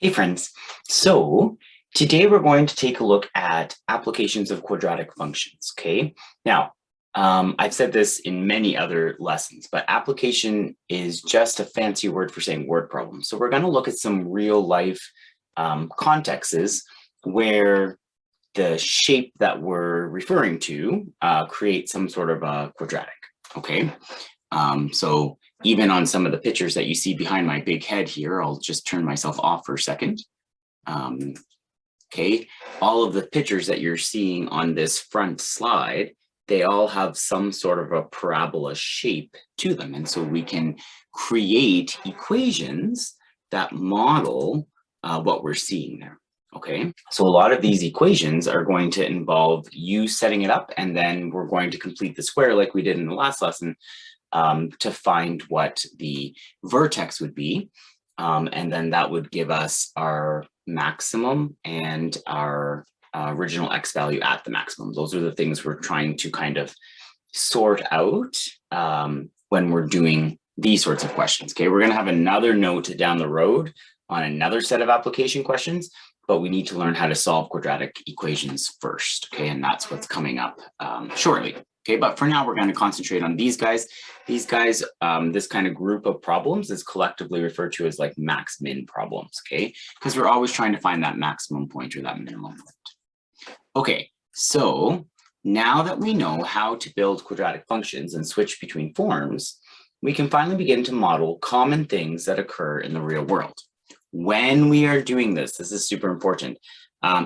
Hey friends, so today we're going to take a look at applications of quadratic functions, okay? Now, I've said this in many other lessons, but application is just a fancy word for saying word problem. So we're going to look at some real life contexts where the shape that we're referring to creates some sort of a quadratic, okay? So even on some of the pictures that you see behind my big head here, I'll just turn myself off for a second. Okay, all of the pictures that you're seeing on this front slide, they all have some sort of a parabola shape to them. And so we can create equations that model what we're seeing there. Okay, so a lot of these equations are going to involve you setting it up, and then we're going to complete the square like we did in the last lesson to find what the vertex would be. And then that would give us our maximum and our original x value at the maximum. Those are the things we're trying to kind of sort out when we're doing these sorts of questions. Okay, we're going to have another note down the road on another set of application questions, but we need to learn how to solve quadratic equations first. Okay, and that's what's coming up shortly. Okay, but for now, we're going to concentrate on these guys. These guys, this kind of group of problems is collectively referred to as like max-min problems, okay? Because we're always trying to find that maximum point or that minimum point. Okay, so now that we know how to build quadratic functions and switch between forms, we can finally begin to model common things that occur in the real world. When we are doing this, this is super important.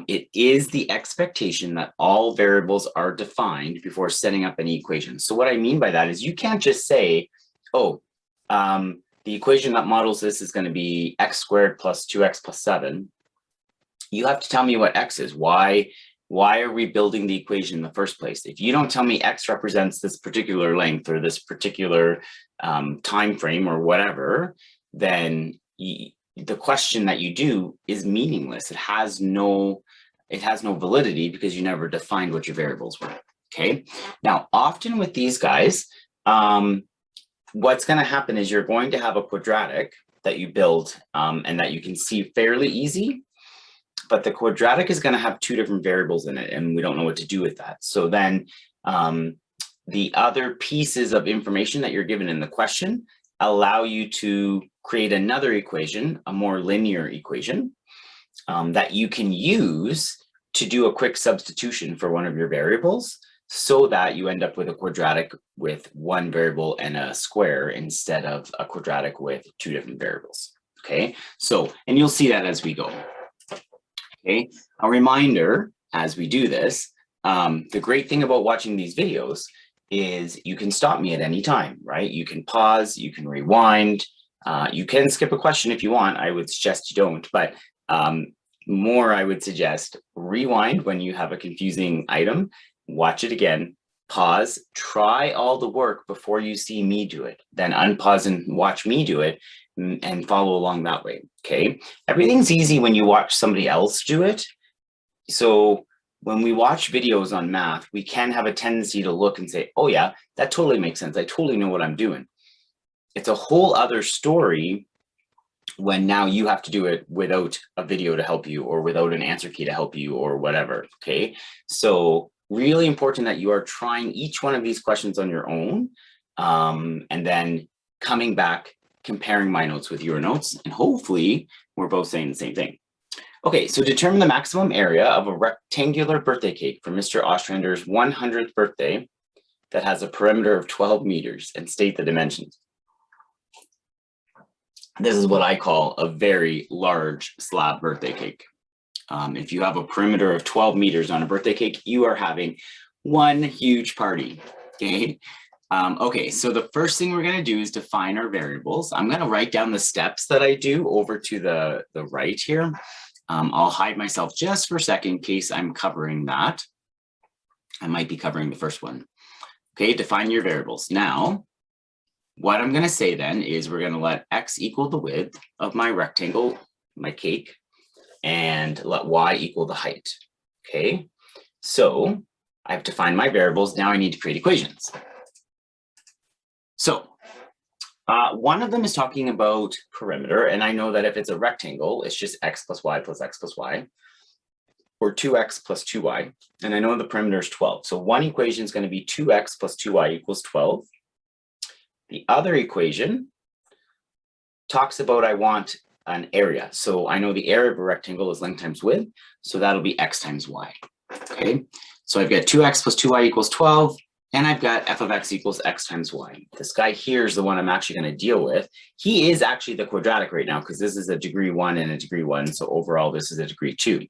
It is the expectation that all variables are defined before setting up any equation. So what I mean by that is you can't just say, oh, the equation that models this is going to be x squared plus 2x plus 7. You have to tell me what x is. Why are we building the equation in the first place? If you don't tell me x represents this particular length or this particular time frame or whatever, then the question that you do is meaningless. It has no validity because you never defined what your variables were. Okay. Now, often with these guys, what's going to happen is you're going to have a quadratic that you build and that you can see fairly easy, but the quadratic is going to have two different variables in it, and we don't know what to do with that. So then the other pieces of information that you're given in the question allow you to create another equation, a more linear equation that you can use to do a quick substitution for one of your variables so that you end up with a quadratic with one variable and a square instead of a quadratic with two different variables. Okay, so, and you'll see that as we go. Okay, a reminder as we do this, the great thing about watching these videos is you can stop me at any time, right? You can pause, you can rewind, you can skip a question if you want. I would suggest you don't, but more I would suggest rewind when you have a confusing item, watch it again, pause, try all the work before you see me do it, then unpause and watch me do it and follow along that way, okay? Everything's easy when you watch somebody else do it. So when we watch videos on math, we can have a tendency to look and say, oh yeah, that totally makes sense. I totally know what I'm doing. It's a whole other story when now you have to do it without a video to help you or without an answer key to help you or whatever, okay? So really important that you are trying each one of these questions on your own and then coming back, comparing my notes with your notes, and hopefully we're both saying the same thing. Okay, so determine the maximum area of a rectangular birthday cake for Mr. Ostrander's 100th birthday that has a perimeter of 12 meters and state the dimensions. This is what I call a very large slab birthday cake. If you have a perimeter of 12 meters on a birthday cake, you are having one huge party, okay? Okay, so the first thing we're gonna do is define our variables. I'm gonna write down the steps that I do over to the right here. I'll hide myself just for a second in case I'm covering that. I might be covering the first one. Okay, define your variables. Now, what I'm going to say then is we're going to let x equal the width of my rectangle, my cake, and let y equal the height. Okay, so I've defined my variables. Now I need to create equations. So One of them is talking about perimeter, and I know that if it's a rectangle, it's just x plus y plus x plus y, or 2x plus 2y, and I know the perimeter is 12. So one equation is going to be 2x plus 2y equals 12. The other equation talks about I want an area. So I know the area of a rectangle is length times width, so that'll be x times y. Okay, so I've got 2x plus 2y equals 12, and I've got f of x equals x times y. This guy here is the one I'm actually going to deal with. He is actually the quadratic right now because this is a degree 1 and a degree 1, so overall this is a degree 2.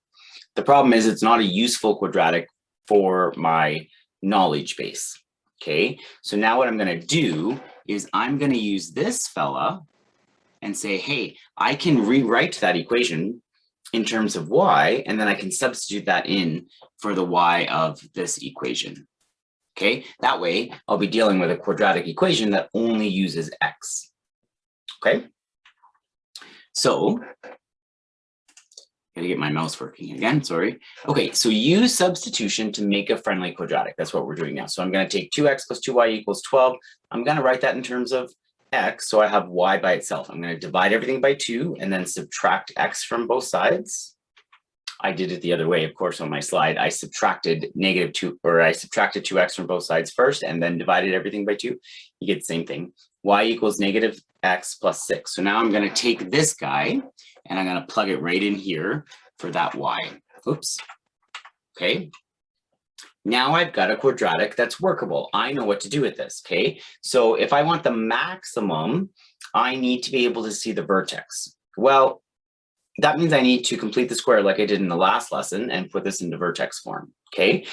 The problem is it's not a useful quadratic for my knowledge base. Okay, so now what I'm going to do is I'm going to use this fella and say, hey, I can rewrite that equation in terms of y, and then I can substitute that in for the y of this equation. Okay, that way I'll be dealing with a quadratic equation that only uses x. Okay, so gotta get my mouse working again, sorry. Okay, so use substitution to make a friendly quadratic. That's what we're doing now. So I'm gonna take 2x plus 2y equals 12. I'm gonna write that in terms of x, so I have y by itself. I'm gonna divide everything by 2 and then subtract x from both sides. I did it the other way, of course, on my slide. I subtracted subtracted 2x from both sides first and then divided everything by 2. You get the same thing. Y equals negative x plus 6. So now I'm gonna take this guy and I'm going to plug it right in here for that y. Oops. Okay. Now I've got a quadratic that's workable. I know what to do with this. Okay. So if I want the maximum, I need to be able to see the vertex. Well, that means I need to complete the square like I did in the last lesson and put this into vertex form. Okay.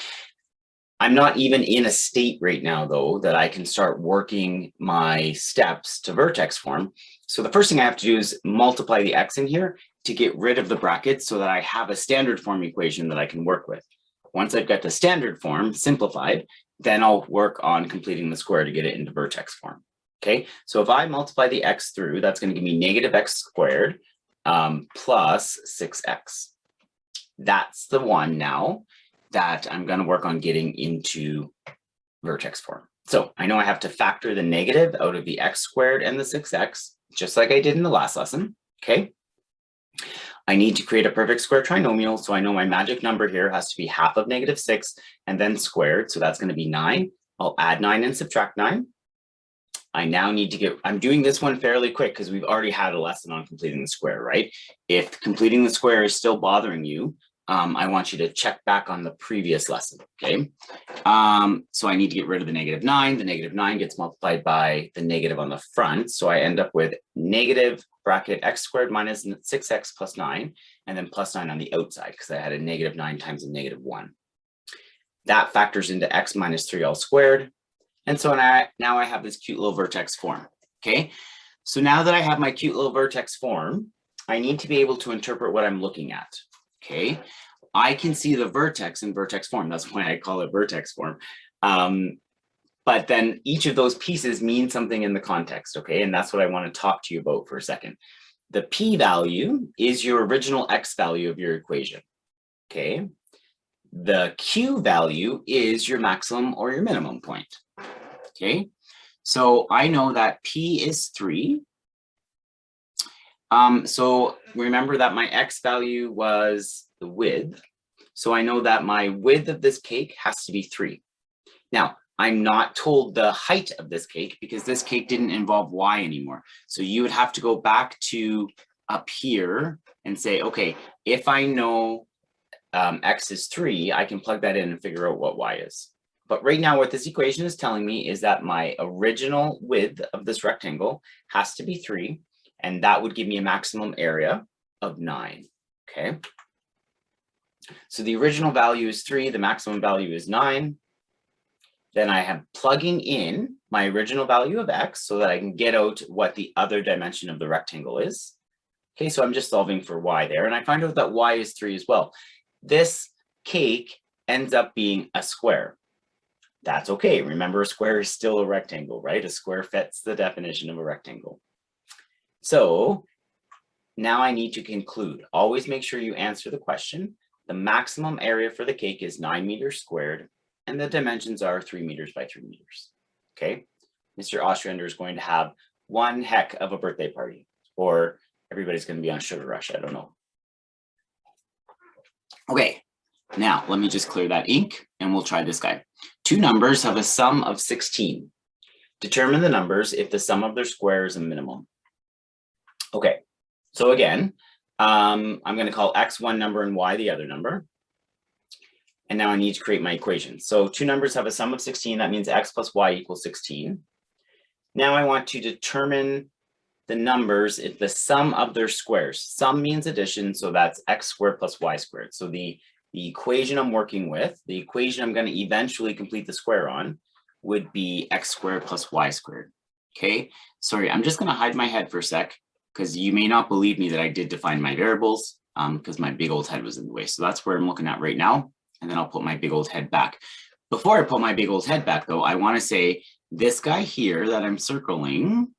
I'm not even in a state right now, though, that I can start working my steps to vertex form. So the first thing I have to do is multiply the x in here to get rid of the brackets so that I have a standard form equation that I can work with. Once I've got the standard form simplified, then I'll work on completing the square to get it into vertex form. Okay, so if I multiply the x through, that's going to give me negative x squared plus 6x. That's the one now that I'm going to work on getting into vertex form. So I know I have to factor the negative out of the x squared and the 6x, just like I did in the last lesson. Okay. I need to create a perfect square trinomial. So I know my magic number here has to be half of negative 6 and then squared. So that's going to be 9. I'll add 9 and subtract 9. I now need to get, I'm doing this one fairly quick because we've already had a lesson on completing the square, right? If completing the square is still bothering you, I want you to check back on the previous lesson, okay? So I need to get rid of the negative 9. The negative 9 gets multiplied by the negative on the front. So I end up with negative bracket x squared minus 6x plus 9, and then plus 9 on the outside because I had a negative 9 times a negative 1. That factors into x minus 3 all squared. And so now I have this cute little vertex form, okay? So now that I have my cute little vertex form, I need to be able to interpret what I'm looking at. Okay, I can see the vertex in vertex form. That's why I call it vertex form. But then each of those pieces means something in the context, okay? And that's what I want to talk to you about for a second. The p-value is your original x value of your equation, okay? The q value is your maximum or your minimum point, okay? So I know that p is 3. So remember that my x value was the width. So I know that my width of this cake has to be 3. Now, I'm not told the height of this cake because this cake didn't involve y anymore. So you would have to go back to up here and say, okay, if I know x is 3, I can plug that in and figure out what y is. But right now, what this equation is telling me is that my original width of this rectangle has to be 3. And that would give me a maximum area of 9, okay? So the original value is 3, the maximum value is 9. Then I am plugging in my original value of x so that I can get out what the other dimension of the rectangle is. Okay, so I'm just solving for y there, and I find out that y is 3 as well. This cake ends up being a square. That's okay. Remember, a square is still a rectangle, right? A square fits the definition of a rectangle. So now I need to conclude. Always make sure you answer the question. The maximum area for the cake is 9 meters squared, and the dimensions are 3 meters by 3 meters. Okay, Mr. Ostrander is going to have one heck of a birthday party, or everybody's going to be on a sugar rush. I don't know. Okay, now let me just clear that ink and we'll try this guy. Two numbers have a sum of 16. Determine the numbers if the sum of their squares is a minimum. Okay, so again, I'm going to call x one number and y the other number. And now I need to create my equation. So two numbers have a sum of 16. That means x plus y equals 16. Now I want to determine the numbers if the sum of their squares. Sum means addition, so that's x squared plus y squared. So the equation I'm working with, the equation I'm going to eventually complete the square on, would be x squared plus y squared. Okay, sorry, I'm just going to hide my head for a sec, because you may not believe me that I did define my variables, because my big old head was in the way. So that's where I'm looking at right now, and then I'll put my big old head back. Before I put my big old head back, though, I want to say this guy here that I'm circling,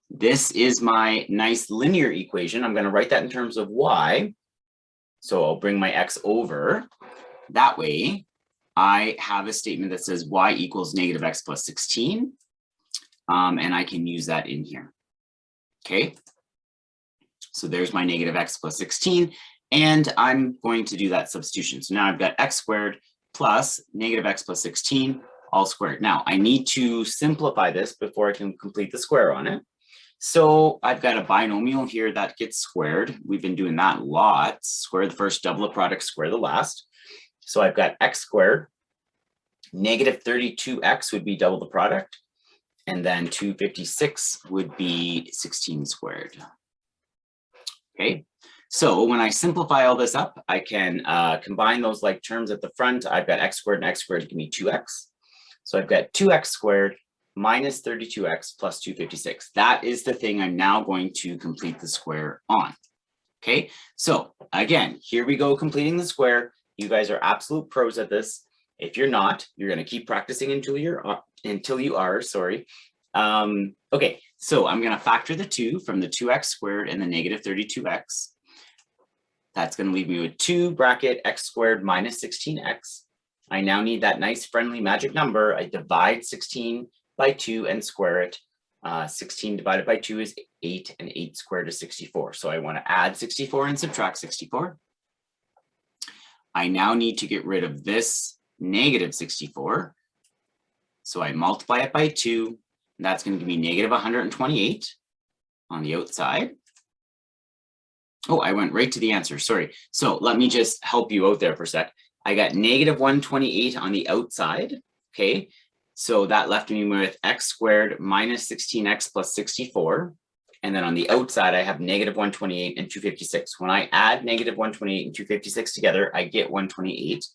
this is my nice linear equation. I'm going to write that in terms of y. So I'll bring my x over. That way, I have a statement that says y equals negative x plus 16. And I can use that in here. Okay. So there's my negative x plus 16. And I'm going to do that substitution. So now I've got x squared plus negative x plus 16 all squared. Now I need to simplify this before I can complete the square on it. So I've got a binomial here that gets squared. We've been doing that lots. Square the first, double the product, square the last. So I've got x squared. Negative 32x would be double the product. And then 256 would be 16 squared. Okay, so when I simplify all this up, I can combine those like terms at the front. I've got x squared and x squared give me 2x. So I've got 2x squared minus 32x plus 256. That is the thing I'm now going to complete the square on. Okay, so again, here we go completing the square. You guys are absolute pros at this. If you're not, you're going to keep practicing until you are, sorry. Okay, so I'm going to factor the 2 from the 2x squared and the negative 32x. That's going to leave me with 2 bracket x squared minus 16x. I now need that nice friendly magic number. I divide 16 by 2 and square it. 16 divided by 2 is 8, and 8 squared is 64. So I want to add 64 and subtract 64. I now need to get rid of this negative 64. So I multiply it by 2. And that's going to give me negative 128 on the outside. Oh, I went right to the answer. Sorry. So let me just help you out there for a sec. I got negative 128 on the outside. Okay. So that left me with x squared minus 16x plus 64. And then on the outside, I have negative 128 and 256. When I add negative 128 and 256 together, I get 128.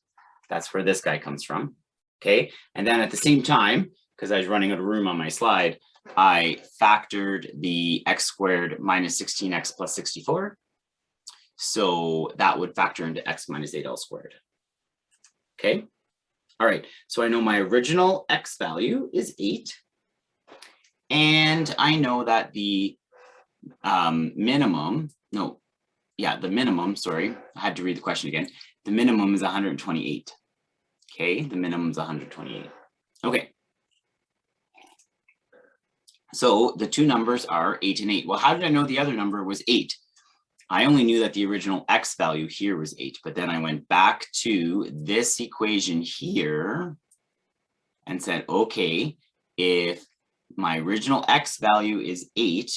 That's where this guy comes from. Okay. And then at the same time, because I was running out of room on my slide, I factored the x squared minus 16x plus 64. So that would factor into x minus 8l squared. Okay. All right. So I know my original x value is 8. And I know that the minimum, sorry, I had to read the question again. The minimum is 128. Okay. The minimum is 128. Okay. So the two numbers are 8 and 8. Well, how did I know the other number was 8? I only knew that the original x value here was 8, but then I went back to this equation here and said, okay, if my original x value is 8,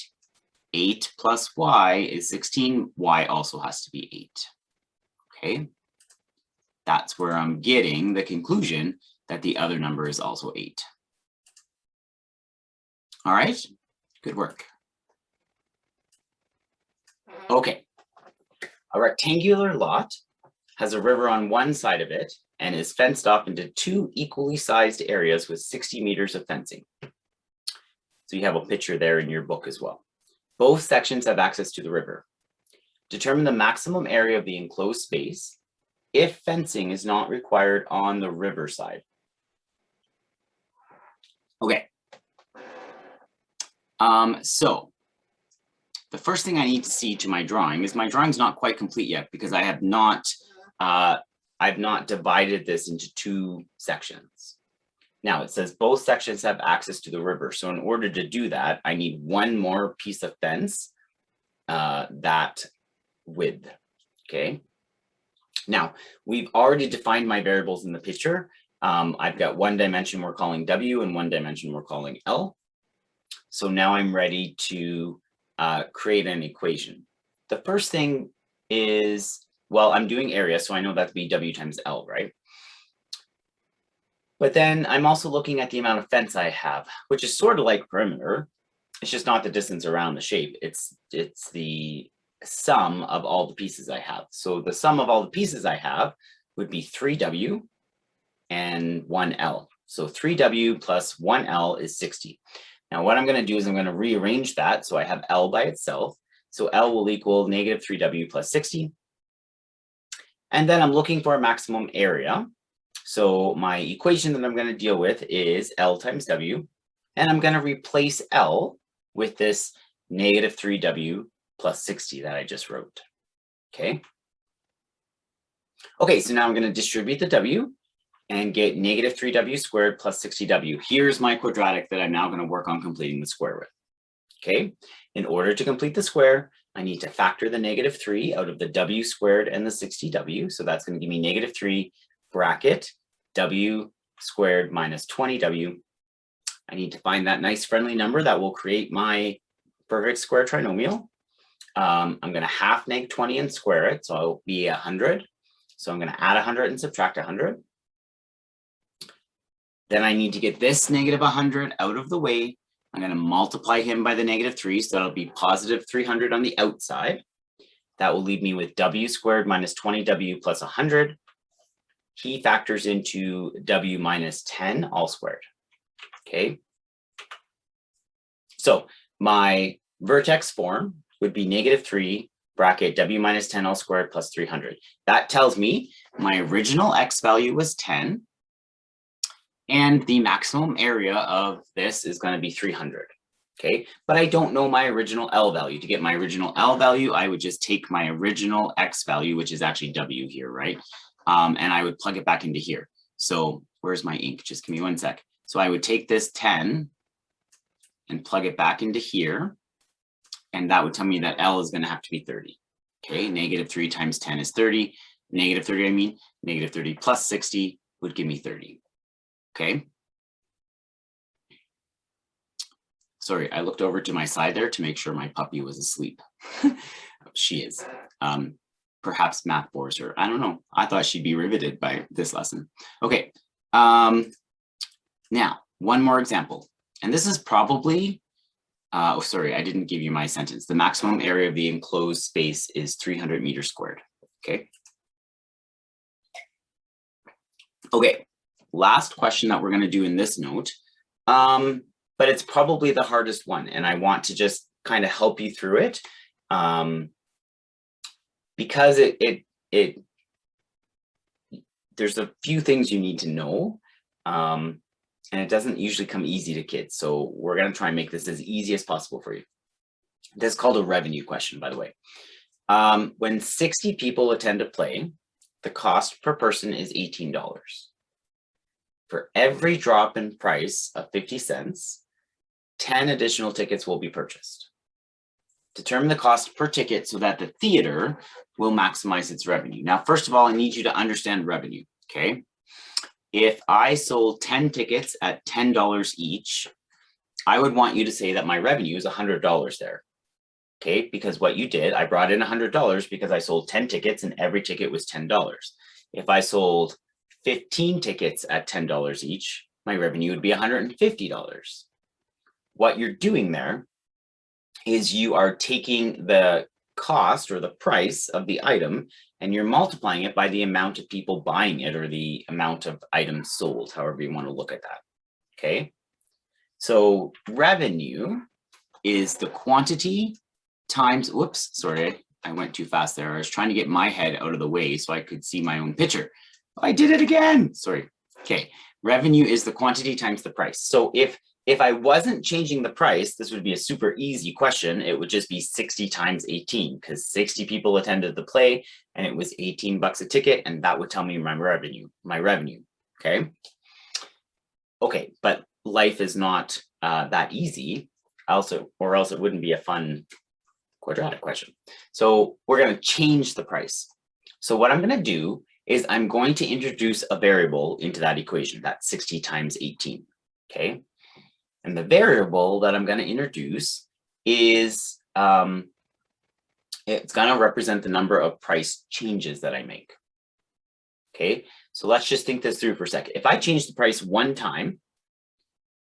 8 plus y is 16, y also has to be 8. Okay, that's where I'm getting the conclusion that the other number is also 8. All right, good work. Okay, a rectangular lot has a river on one side of it and is fenced off into 2 equally sized areas with 60 meters of fencing. So you have a picture there in your book as well. Both sections have access to the river. Determine the maximum area of the enclosed space if fencing is not required on the river side. Okay. So the first thing I need to see to my drawing is my drawing's not quite complete yet because I have not, I've not divided this into 2 sections. Now it says both sections have access to the river. So in order to do that, I need one more piece of fence that width, okay? Now, we've already defined my variables in the picture. I've got one dimension we're calling W and one dimension we're calling L. So now I'm ready to create an equation. The first thing is, well, I'm doing area, so I know that'd be W times L, right? But then I'm also looking at the amount of fence I have, which is sort of like perimeter. It's just not the distance around the shape. It's the sum of all the pieces I have. So the sum of all the pieces I have would be 3W and 1L. So 3W plus 1L is 60. Now what I'm going to do is I'm going to rearrange that so I have L by itself. So L will equal negative 3W plus 60. And then I'm looking for a maximum area. So my equation that I'm going to deal with is L times W. And I'm going to replace L with this negative 3W plus 60 that I just wrote. Okay. Okay, so now I'm going to distribute the W and get negative 3W squared plus 60W. Here's my quadratic that I'm now going to work on completing the square with. Okay, in order to complete the square, I need to factor the negative 3 out of the W squared and the 60W. So that's going to give me negative 3 bracket W squared minus 20W. I need to find that nice friendly number that will create my perfect square trinomial. I'm going to half neg 20 and square it, so it'll be 100. So I'm going to add 100 and subtract 100. Then I need to get this negative 100 out of the way. I'm going to multiply him by the negative 3, so that'll be positive 300 on the outside. That will leave me with W squared minus 20W plus 100. He factors into W minus 10 all squared. Okay. So my vertex form would be negative 3 bracket W minus 10 all squared plus 300. That tells me my original X value was 10. And the maximum area of this is going to be 300. Okay, but I don't know my original L value. To get my original L value, I would just take my original X value, which is actually W here, right? And I would plug it back into here. So where's my ink? Just give me one sec. So I would take this 10 and plug it back into here. And that would tell me that L is going to have to be 30. Okay, negative 3 times 10 is 30. Negative 30, I mean, negative 30 plus 60 would give me 30. Okay. Sorry, I looked over to my side there to make sure my puppy was asleep. She is. Perhaps math bores her. I don't know. I thought she'd be riveted by this lesson. Okay. Now, one more example. And this is probably, oh, sorry, I didn't give you my sentence. The maximum area of the enclosed space is 300 meters squared. Okay. Okay. Last question that we're going to do in this note, but it's probably the hardest one, and I want to just kind of help you through it, because there's a few things you need to know, and it doesn't usually come easy to kids. So we're going to try and make this as easy as possible for you. This is called a revenue question, by the way. When 60 people attend a play, the cost per person is $18. For every drop in price of 50 cents, 10 additional tickets will be purchased. Determine the cost per ticket so that the theater will maximize its revenue. Now, first of all, I need you to understand revenue, okay? If I sold 10 tickets at $10 each, I would want you to say that my revenue is $100 there, okay? Because what you did, I brought in $100 because I sold 10 tickets and every ticket was $10. If I sold 15 tickets at $10 each, my revenue would be $150. What you're doing there is you are taking the cost or the price of the item and you're multiplying it by the amount of people buying it or the amount of items sold, however you want to look at that. Okay. So revenue is the quantity times, whoops, sorry, I went too fast there. I was trying to get my head out of the way so I could see my own picture. I did it again. Sorry. Okay. Revenue is the quantity times the price. So if I wasn't changing the price, this would be a super easy question. It would just be 60 times 18 because 60 people attended the play and it was 18 bucks a ticket. And that would tell me my revenue. Okay. Okay, but life is not that easy. Or else it wouldn't be a fun quadratic question. So we're going to change the price. So what I'm going to do is I'm going to introduce a variable into that equation, that's 60 times 18, okay? And the variable that I'm going to introduce is, it's going to represent the number of price changes that I make, okay? So let's just think this through for a second. If I change the price one time,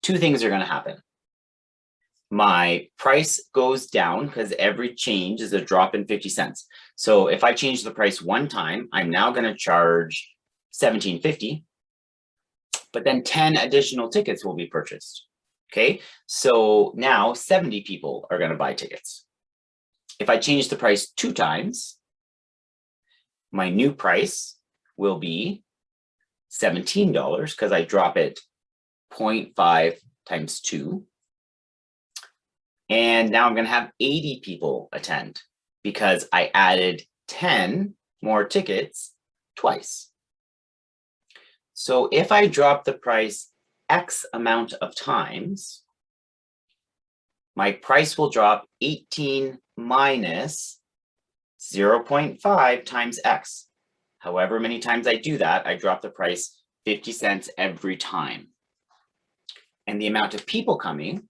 two things are going to happen. My price goes down because every change is a drop in 50 cents. So if I change the price one time, I'm now going to charge $17.50, but then 10 additional tickets will be purchased. Okay, so now 70 people are going to buy tickets. If I change the price two times, my new price will be $17 because I drop it 0.5 times 2. And now I'm going to have 80 people attend because I added 10 more tickets twice. So if I drop the price X amount of times, my price will drop 18 minus 0.5 times X. However many times I do that, I drop the price 50 cents every time. And the amount of people coming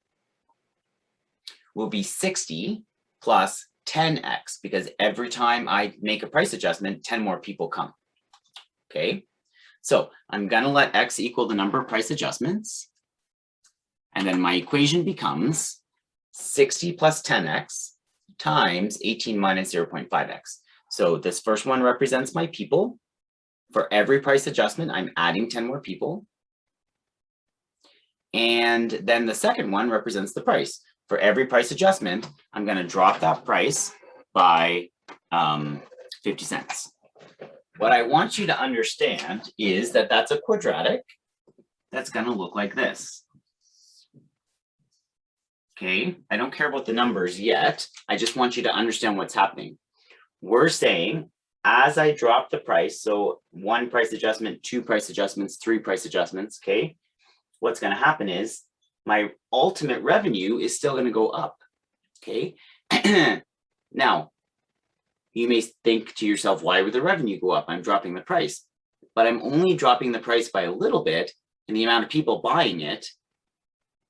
will be 60 plus 10x, because every time I make a price adjustment, 10 more people come. Okay, so I'm going to let x equal the number of price adjustments. And then my equation becomes 60 plus 10x times 18 minus 0.5x. So this first one represents my people. For every price adjustment, I'm adding 10 more people. And then the second one represents the price. For every price adjustment, I'm going to drop that price by 50 cents. What I want you to understand is that that's a quadratic that's going to look like this. Okay, I don't care about the numbers yet. I just want you to understand what's happening. We're saying as I drop the price, so one price adjustment, two price adjustments, three price adjustments, okay, what's going to happen is my ultimate revenue is still going to go up, okay? Now, you may think to yourself, why would the revenue go up? I'm dropping the price, but I'm only dropping the price by a little bit, and the amount of people buying it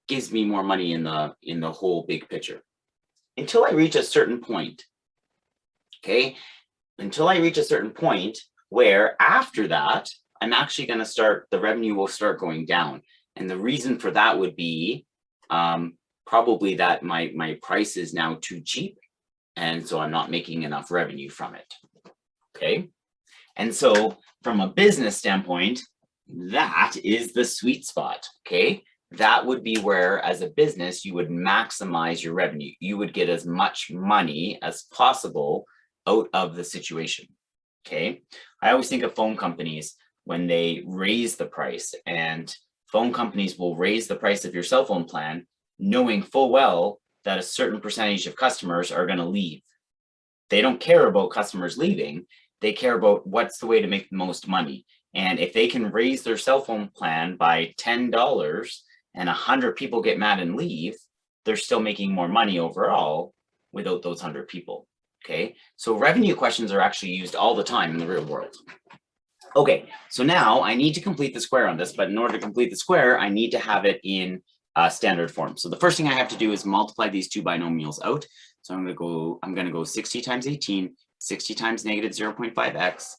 gives me more money in the whole big picture. Until I reach a certain point, okay? Until I reach a certain point where after that, I'm actually going to start, the revenue will start going down. And the reason for that would be probably that my price is now too cheap. And so I'm not making enough revenue from it. Okay. And so from a business standpoint, that is the sweet spot. Okay. That would be where, as a business, you would maximize your revenue. You would get as much money as possible out of the situation. Okay. I always think of phone companies when they raise the price, and phone companies will raise the price of your cell phone plan, knowing full well that a certain percentage of customers are going to leave. They don't care about customers leaving. They care about what's the way to make the most money. And if they can raise their cell phone plan by $10 and 100 people get mad and leave, they're still making more money overall without those 100 people. Okay, so revenue questions are actually used all the time in the real world. Okay, so now I need to complete the square on this, but in order to complete the square, I need to have it in standard form. So the first thing I have to do is multiply these two binomials out. So I'm going to go 60 times 18, 60 times negative 0.5x,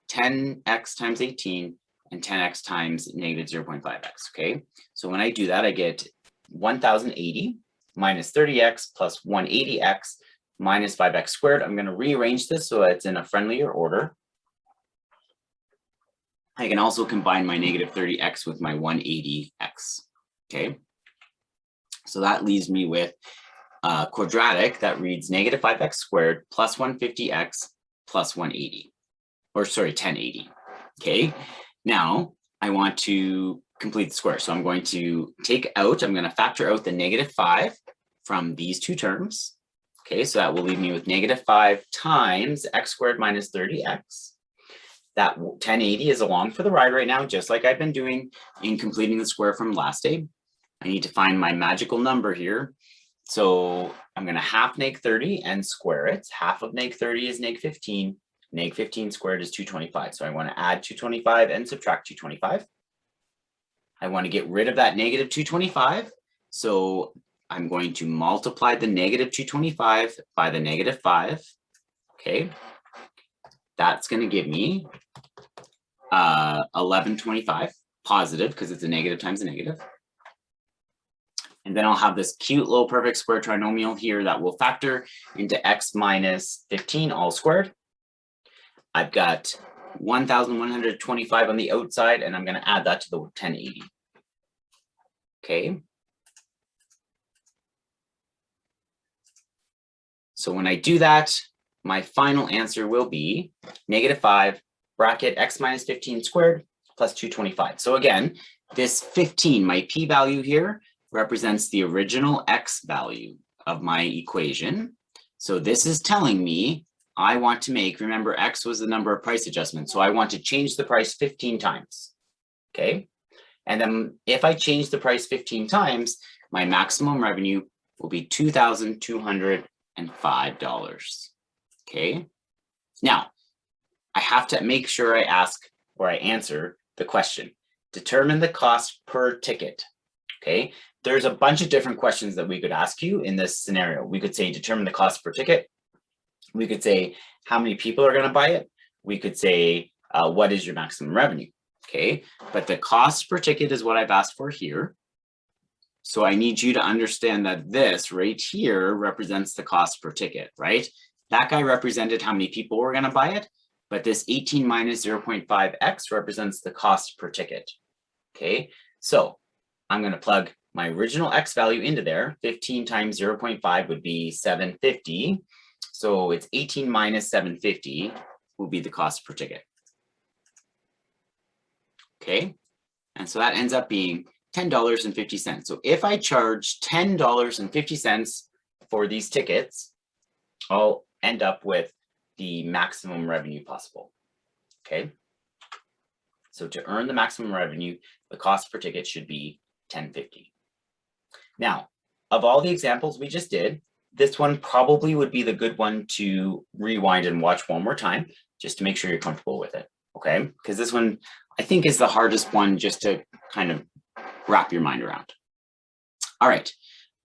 10x times 18, and 10x times negative 0.5x, okay? So when I do that, I get 1080 minus 30x plus 180x minus 5x squared. I'm going to rearrange this so it's in a friendlier order. I can also combine my negative 30x with my 180x, okay? So that leaves me with a quadratic that reads negative 5x squared plus 150x plus 180, or sorry, 1080, okay? Now, I want to complete the square. So I'm going to I'm going to factor out the negative 5 from these two terms, okay? So that will leave me with negative 5 times x squared minus 30x. that 1080 is along for the ride right now, just like I've been doing in completing the square from last day. I need to find my magical number here. So I'm going to half neg 30 and square it. Half of neg 30 is neg 15. Neg 15 squared is 225. So I want to add 225 and subtract 225. I want to get rid of that negative 225. So I'm going to multiply the negative 225 by the negative 5. Okay. That's going to give me 1125 positive because it's a negative times a negative. And then I'll have this cute little perfect square trinomial here that will factor into x minus 15 all squared. I've got 1,125 on the outside, and I'm going to add that to the 1080. Okay. So when I do that, my final answer will be negative 5 bracket x minus 15 squared plus 225. So again, this 15, my p-value here, represents the original x value of my equation. So this is telling me I want to make, remember x was the number of price adjustments, so I want to change the price 15 times, okay? And then if I change the price 15 times, my maximum revenue will be $2,205, okay? Now, I have to make sure I ask or I answer the question. Determine the cost per ticket, okay? There's a bunch of different questions that we could ask you in this scenario. We could say determine the cost per ticket. We could say how many people are going to buy it. We could say what is your maximum revenue, okay? But the cost per ticket is what I've asked for here. So I need you to understand that this right here represents the cost per ticket, right? That guy represented how many people were going to buy it, but this 18 minus 0.5x represents the cost per ticket, okay? So I'm going to plug my original x value into there. 15 times 0.5 would be 750. So it's 18 minus 750 will be the cost per ticket. Okay, and so that ends up being $10.50. So if I charge $10.50 for these tickets, I'll end up with the maximum revenue possible. Okay, so to earn the maximum revenue, the cost per ticket should be $10.50. Now, of all the examples we just did, this one probably would be the good one to rewind and watch one more time, just to make sure you're comfortable with it, okay? Because this one, I think, is the hardest one just to kind of wrap your mind around. All right,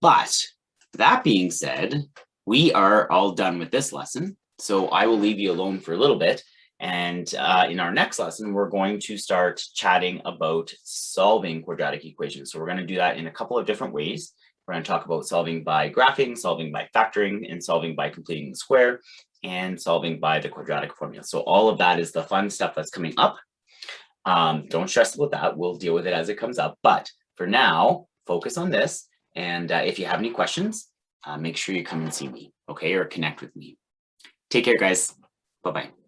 but that being said, we are all done with this lesson, so I will leave you alone for a little bit. And in our next lesson, we're going to start chatting about solving quadratic equations. So we're going to do that in a couple of different ways. We're going to talk about solving by graphing, solving by factoring, and solving by completing the square, and solving by the quadratic formula. So all of that is the fun stuff that's coming up. Don't stress about that. We'll deal with it as it comes up. But for now, focus on this. And if you have any questions, make sure you come and see me, okay, or connect with me. Take care, guys. Bye-bye.